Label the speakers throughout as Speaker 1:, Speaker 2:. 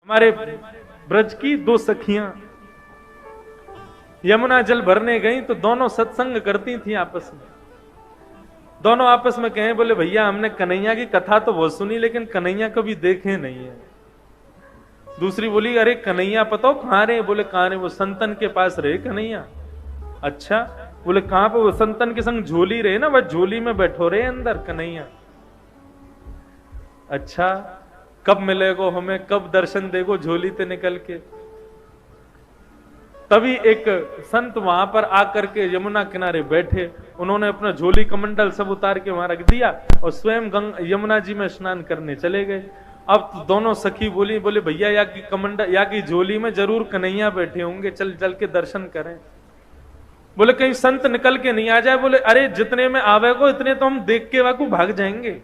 Speaker 1: हमारे ब्रज की दो सखियां यमुना जल भरने गई तो दोनों सत्संग करती थी आपस में। दोनों आपस में कहे, बोले भैया हमने कन्हैया की कथा तो बहुत सुनी लेकिन कन्हैया कभी देखे नहीं है। दूसरी बोली, अरे कन्हैया पता हो कहां रहे? बोले कहां रहे? वो संतन के पास रहे कन्हैया। अच्छा, बोले कहां पे? वो संतन के संग झोली रहे ना, वह झोली में बैठो रहे अंदर कन्हैया। अच्छा, कब मिलेगो हमें, कब दर्शन देगो झोली ते निकल के? तभी एक संत वहां पर आकर के यमुना किनारे बैठे, उन्होंने अपना झोली कमंडल सब उतार के वहां रख दिया और स्वयं यमुना जी में स्नान करने चले गए। अब तो दोनों सखी बोली, बोले भैया या की कमंडल या की झोली में जरूर कन्हैया बैठे होंगे, चल चल के दर्शन करें। बोले कहीं संत निकल के नहीं आ जाए। बोले अरे जितने में आवे को इतने तो हम देख के वाकू भाग जाएंगे।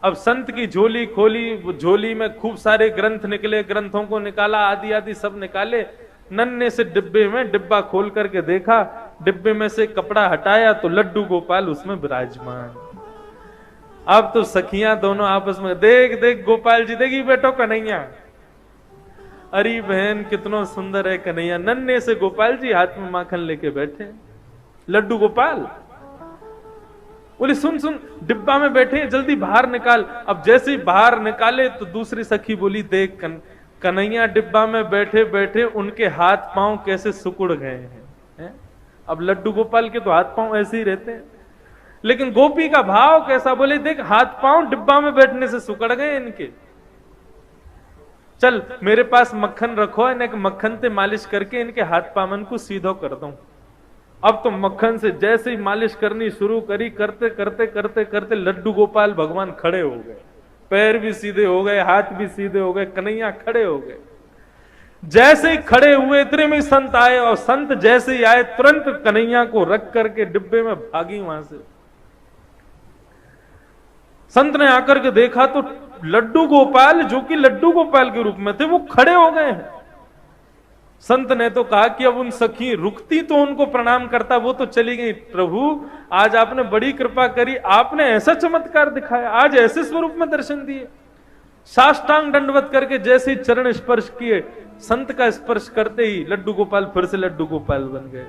Speaker 1: अब संत की झोली खोली, वो झोली में खूब सारे ग्रंथ निकले, ग्रंथों को निकाला, आदि आदि सब निकाले। नन्हे से डिब्बे में डिब्बा खोल करके देखा, डिब्बे में से कपड़ा हटाया तो लड्डू गोपाल उसमें विराजमान। अब तो सखियां दोनों आपस में, देख देख गोपाल जी, देखी बेटो कन्हैया। अरे बहन कितना सुंदर है कन्हैया। नन्हे से गोपाल जी हाथ में माखन लेके बैठे, लड्डू गोपाल। बोले सुन सुन, डिब्बा में बैठे जल्दी बाहर निकाल। अब जैसे ही बाहर निकाले तो दूसरी सखी बोली, देख कन्हैया डिब्बा में बैठे बैठे उनके हाथ पांव कैसे सिकुड़ गए हैं। अब लड्डू गोपाल के तो हाथ पांव ऐसे ही रहते हैं, लेकिन गोपी का भाव कैसा? बोले देख हाथ पांव डिब्बा में बैठने से सिकुड़ गए इनके। चल मेरे पास मक्खन रखो, इन्हें मक्खन से मालिश करके इनके हाथ पावन को सीधो कर दूं। अब तो मक्खन से जैसे ही मालिश करनी शुरू करी, करते करते करते करते लड्डू गोपाल भगवान खड़े हो गए, पैर भी सीधे हो गए, हाथ भी सीधे हो गए, कन्हैया खड़े हो गए। जैसे ही खड़े हुए इतने में संत आए, और संत जैसे ही आए तुरंत कन्हैया को रख करके डिब्बे में भागी वहां से। संत ने आकर के देखा तो लड्डू गोपाल, जो कि लड्डू गोपाल के रूप में थे, वो खड़े हो गए हैं। संत ने तो कहा कि अब उन सखी रुकती तो उनको प्रणाम करता, वो तो चली गई। प्रभु आज आपने बड़ी कृपा करी, आपने ऐसा चमत्कार दिखाया, आज ऐसे स्वरूप में दर्शन दिए। साष्टांग दंडवत करके जैसे ही चरण स्पर्श किए, संत का स्पर्श करते ही लड्डू गोपाल फिर से लड्डू गोपाल बन गए।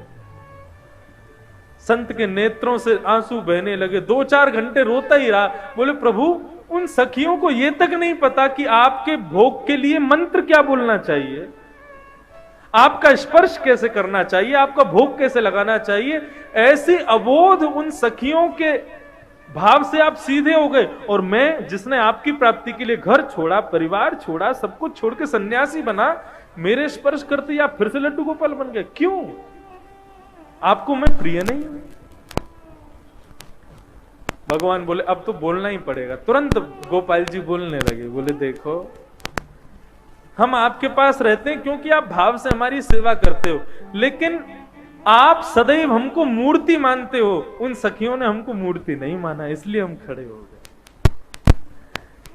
Speaker 1: संत के नेत्रों से आंसू बहने लगे, 2-4 घंटे रोता ही रहा। बोले प्रभु उन सखियों को यह तक नहीं पता कि आपके भोग के लिए मंत्र क्या बोलना चाहिए, आपका स्पर्श कैसे करना चाहिए, आपका भोग कैसे लगाना चाहिए। ऐसे अबोध उन सखियों के भाव से आप सीधे हो गए, और मैं जिसने आपकी प्राप्ति के लिए घर छोड़ा, परिवार छोड़ा, सब कुछ छोड़ के सन्यासी बना, मेरे स्पर्श करते ही आप फिर से लड्डू गोपाल बन गए। क्यों? आपको मैं प्रिय नहीं हूं? भगवान बोले अब तो बोलना ही पड़ेगा। तुरंत गोपाल जी बोलने लगे, बोले देखो हम आपके पास रहते हैं क्योंकि आप भाव से हमारी सेवा करते हो, लेकिन आप सदैव हमको मूर्ति मानते हो। उन सखियों ने हमको मूर्ति नहीं माना, इसलिए हम खड़े हो गए।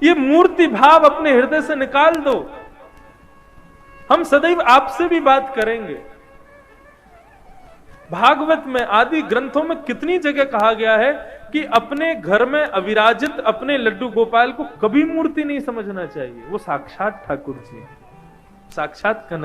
Speaker 1: ये मूर्ति भाव अपने हृदय से निकाल दो। हम सदैव आपसे भी बात करेंगे। भागवत में आदि ग्रंथों में कितनी जगह कहा गया है कि अपने घर में अविराजित अपने लड्डू गोपाल को कभी मूर्ति नहीं समझना चाहिए। वो साक्षात ठाकुर जी, साक्षात कन्हैया।